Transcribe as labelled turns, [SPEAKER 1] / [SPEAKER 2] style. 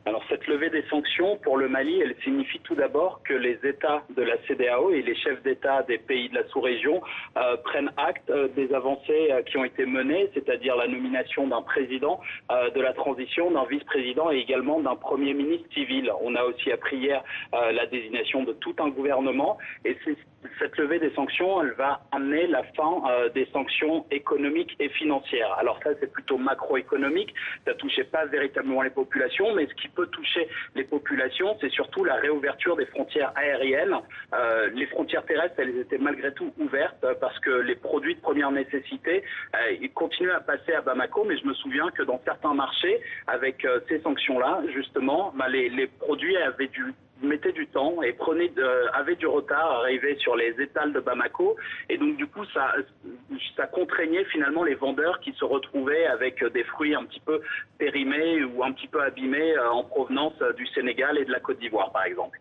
[SPEAKER 1] Alors cette levée des sanctions pour le Mali, elle signifie tout d'abord que les États de la CEDEAO et les chefs d'État des pays de la sous-région prennent acte des avancées qui ont été menées, c'est-à-dire la nomination d'un président de la transition, d'un vice-président et également d'un premier ministre civil. On a aussi appris hier la désignation de tout un gouvernement et cette levée des sanctions, elle va amener la fin des sanctions économiques et financières. Alors ça, c'est plutôt macroéconomique, ça ne touchait pas véritablement les populations, mais ce qui peut toucher les populations, c'est surtout la réouverture des frontières aériennes. Les frontières terrestres, elles étaient malgré tout ouvertes parce que les produits de première nécessité, ils continuaient à passer à Bamako, mais je me souviens que dans certains marchés, avec ces sanctions-là, justement, les produits mettaient du temps et avaient du retard à arriver sur les étals de Bamako, et donc du coup ça contraignait finalement les vendeurs qui se retrouvaient avec des fruits un petit peu périmés ou un petit peu abîmés en provenance du Sénégal et de la Côte d'Ivoire par exemple.